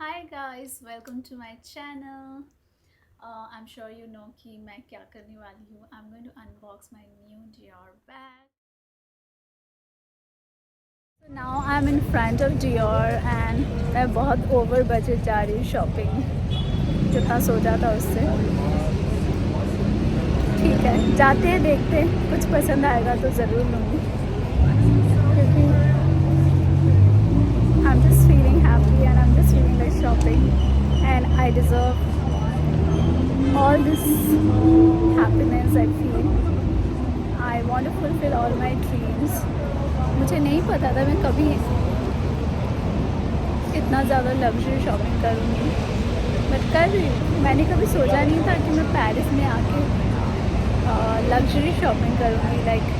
Hi guys, welcome to my channel. I'm sure you know कि मैं क्या करने वाली हूँ. I'm going to unbox my new Dior bag. So now I'm in front of Dior and मैं बहुत over budget जा रही हूँ shopping. जितना सोचा था उससे. ठीक है, जाते हैं देखते हैं. कुछ पसंद आएगा तो ज़रूर लूँगी. क्योंकि I'm just feeling happy and I'm just feeling like shopping and I deserve all this happiness I feel. I want to fulfill all my dreams. मुझे नहीं पता था मैं कभी इतना ज़्यादा लग्जरी शॉपिंग करूँगी, बट कर रही हूँ. मैंने कभी सोचा नहीं था कि मैं पेरिस में आके लग्जरी शॉपिंग करूँगी. Like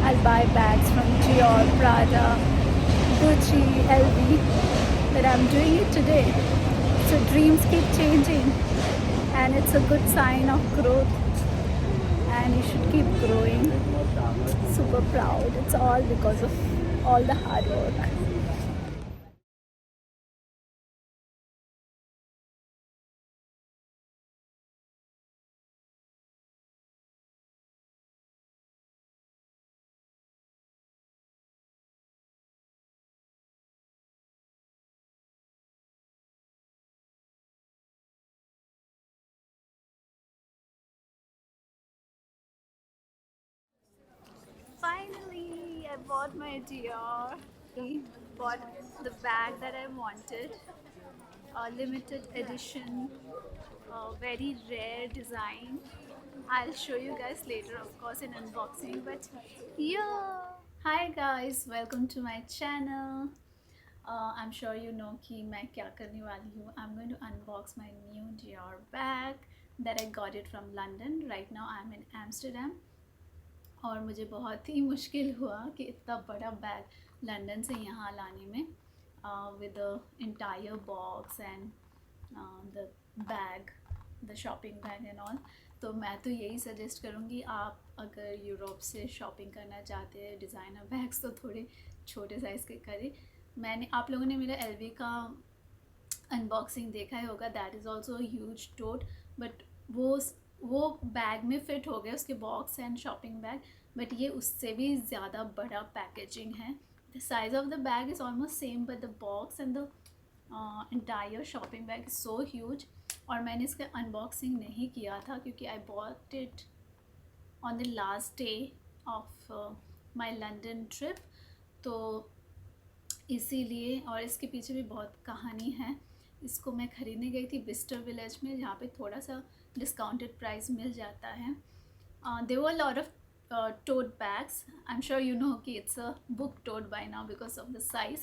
I'll buy bags from Dior, Prada, Gucci, LV, but I'm doing it today. So dreams keep changing and it's a good sign of growth and you should keep growing. Super proud. It's all because of all the hard work. Finally, I bought my Dior. Bought the bag that I wanted. A limited edition, very rare design. I'll show you guys later, of course, in unboxing. But yeah, hi guys, welcome to my channel. I'm sure you know कि मैं क्या करने वाली हूँ. I'm going to unbox my new Dior bag that I got it from London. Right now I'm in Amsterdam. और मुझे बहुत ही मुश्किल हुआ कि इतना बड़ा बैग लंदन से यहाँ लाने में with the entire box and the bag, the shopping bag and all. तो मैं तो यही सजेस्ट करूँगी, आप अगर यूरोप से शॉपिंग करना चाहते हैं डिज़ाइनर बैग्स तो थोड़े छोटे साइज़ के करें. मैंने आप लोगों ने मेरा एलवी का अनबॉक्सिंग देखा ही होगा. That is also huge tote, but वो बैग में फ़िट हो गया, उसके box and shopping bag. But ये उससे भी ज़्यादा बड़ा पैकेजिंग है. The size of the bag is almost same but the box and the entire shopping bag is so huge. और मैंने इसका अनबॉक्सिंग नहीं किया था क्योंकि I bought it on the last day of my London trip. तो इसीलिए, और इसके पीछे भी बहुत कहानी है. इसको मैं ख़रीदने गई थी बिस्टर विलेज में, जहाँ पे थोड़ा सा डिस्काउंटेड प्राइस मिल जाता है. There were lot of tote bags. I'm sure you know कि it's a book tote by now because of the size.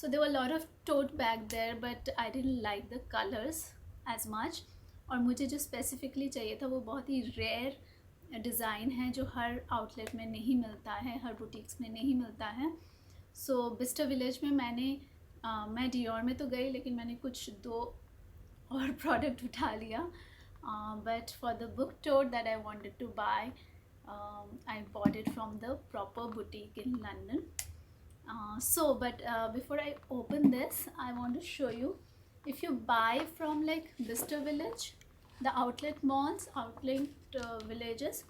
So there were a lot of tote bag there, but I didn't like the colors as much. और मुझे जो specifically चाहिए था वो बहुत ही rare design है जो हर आउटलेट में नहीं मिलता है, हर बुटीक्स में नहीं मिलता है. सो बिस्टर विलेज में मैं डियोर में तो गई लेकिन मैंने कुछ दो और प्रोडक्ट उठा लिया. But for the book tote that I wanted to buy, I bought it from the proper boutique in London. But before I open this, I want to show you, if you buy from like Bicester Village, the outlet malls, outlet villages,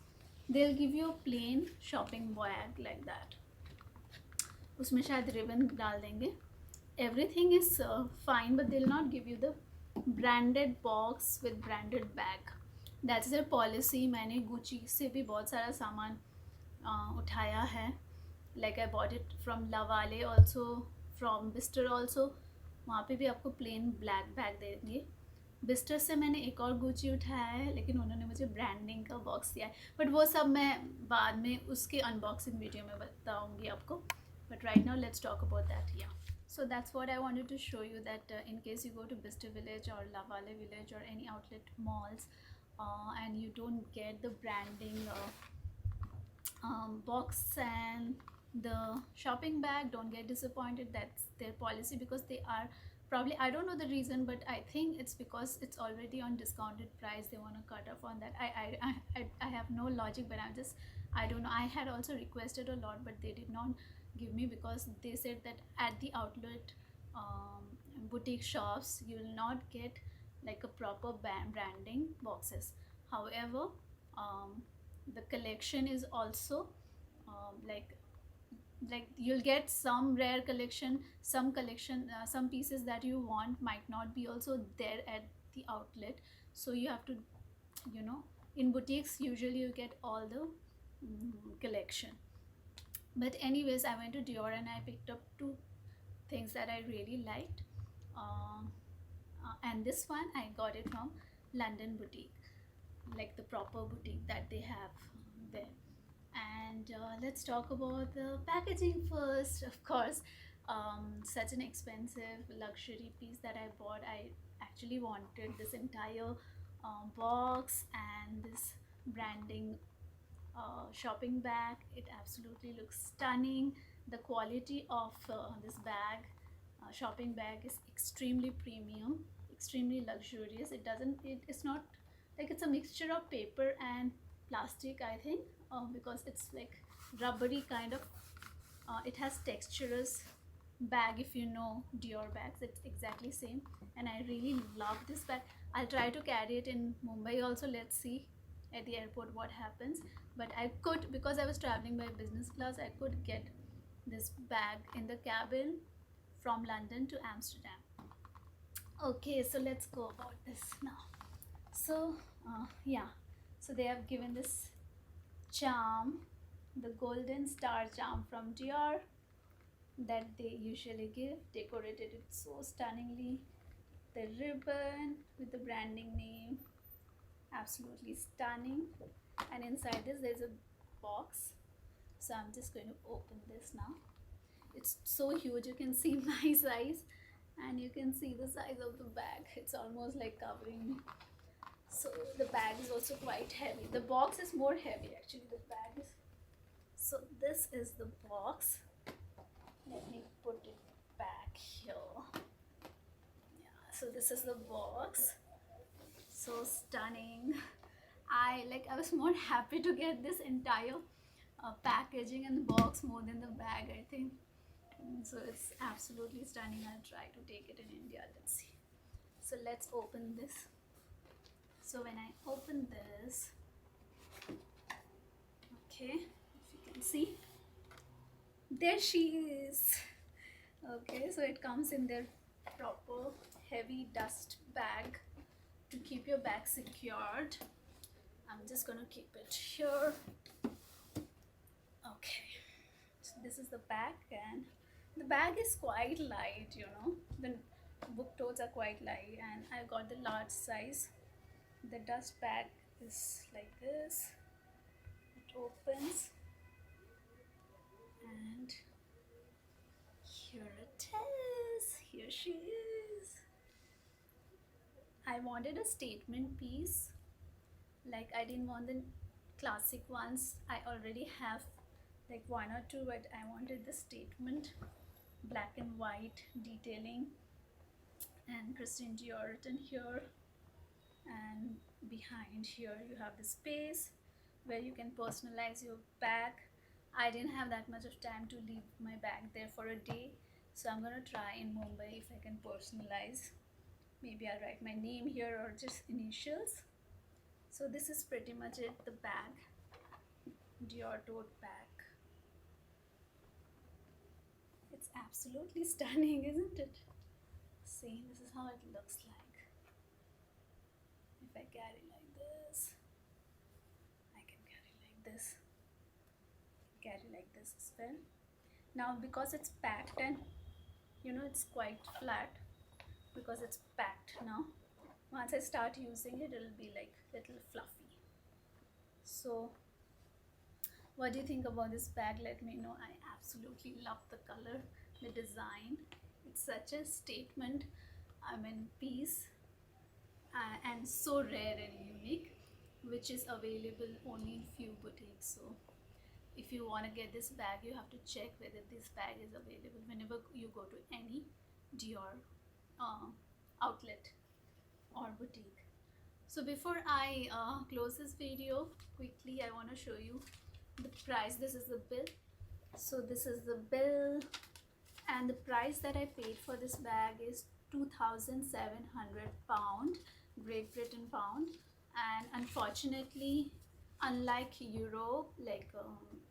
they'll give you a plain shopping bag like that. उसमें शायद ribbon डाल देंगे. Everything is fine, but they'll not give you the branded box with branded bag. That's their policy. मैंने Gucci से भी बहुत सारा सामान उठाया है. Like I bought it from La Vallée also, from Bicester also. वहाँ पे भी आपको प्लेन ब्लैक बैग देंगे. बिस्टर से मैंने एक और गुची उठाया है लेकिन उन्होंने मुझे ब्रांडिंग का बॉक्स दिया है. बट वो सब मैं बाद में उसके अनबॉक्सिंग वीडियो में बताऊँगी आपको. But right now let's talk about that. या so that's what I wanted to show you, that in case you go to Bicester Village or Lavale Village or any outlet malls, and you don't get the branding box and the shopping bag, don't get disappointed. That's their policy because they are probably, I don't know the reason, but I think it's because it's already on discounted price. They want to cut off on that. I have no logic, but I don't know. I had also requested a lot, but they did not give me because they said that at the outlet boutique shops you will not get like a proper branding boxes. However, um, the collection is also like you'll get some rare collection, some collection, some pieces that you want might not be also there at the outlet. So you have to, you know, in boutiques usually you get all the collection. But anyways, I went to Dior and I picked up two things that I really liked. And this one I got it from London boutique, like the proper boutique that they have there. And let's talk about the packaging first. Of course, such an expensive luxury piece that I bought. I actually wanted this entire box and this branding shopping bag. It absolutely looks stunning. The quality of this bag, shopping bag, is extremely premium, extremely luxurious. It's not like it's a mixture of paper and plastic, I think, because it's like rubbery kind of. It has texturous bag. If you know Dior bags, it's exactly same. And I really love this bag. I'll try to carry it in Mumbai also. Let's see at the airport what happens. But I could, because I was traveling by business class, I could get this bag in the cabin from London to Amsterdam. Okay, so let's go about this now. So yeah, so they have given this charm, the golden star charm from Dior that they usually give, decorated it so stunningly. The ribbon with the branding name, absolutely stunning. And inside this there's a box, so I'm just going to open this now. It's so huge, you can see my size and you can see the size of the bag. It's almost like covering me. So the bag is also quite heavy. The box is more heavy actually, the bag is. So this is the box. Let me put it back here. Yeah, so this is the box. So stunning. I was more happy to get this entire packaging and box more than the bag, I think. So it's absolutely stunning. I'll try to take it in India. Let's see. So let's open this. So when I open this, okay, if you can see, there she is. Okay, so it comes in their proper heavy dust bag to keep your bag secured. I'm just gonna keep it here. Okay, so this is the bag, and the bag is quite light, you know. The book totes are quite light, and I got the large size. The dust bag is like this. It opens, and here it is. Here she is. I wanted a statement piece. Like, I didn't want the classic ones. I already have like one or two, but I wanted the statement, black and white detailing, and Christian Dior written here. And behind here you have the space where you can personalize your bag. I didn't have that much of time to leave my bag there for a day, so I'm gonna try in Mumbai if I can personalize. Maybe I'll write my name here or just initials. So this is pretty much it, the bag, Dior tote bag. It's absolutely stunning, isn't it? See, this is how it looks like. If I carry like this, I can carry like this, carry like this as well. Now because it's packed and you know it's quite flat, because it's packed now, once I start using it, it'll be like little fluffy. So what do you think about this bag? Let me know. I absolutely love the color, the design. It's such a statement, I mean, piece, and so rare and unique, which is available only in few boutiques. So if you want to get this bag, you have to check whether this bag is available whenever you go to any Dior outlet or boutique. So before I close this video, quickly I want to show you the price. This is the bill. So this is the bill, and the price that I paid for this bag is £2,700, Great Britain pound. And unfortunately, unlike Europe, like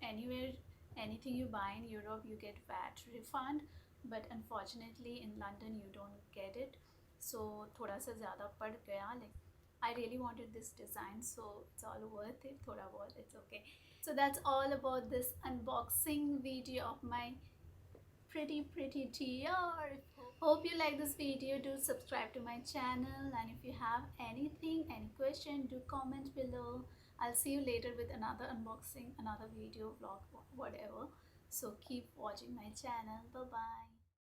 anywhere, anything you buy in Europe, you get VAT refund. But unfortunately, in London, you don't get it. So thoda sa zyada pad gaya. Like I really wanted this design, so it's all worth it. Thoda bahut, it's okay. So that's all about this unboxing video of my pretty Dior. Hope you like this video. Do subscribe to my channel, and if you have anything, any question, do comment below. I'll see you later with another unboxing, another video, vlog, whatever. So keep watching my channel. Bye bye.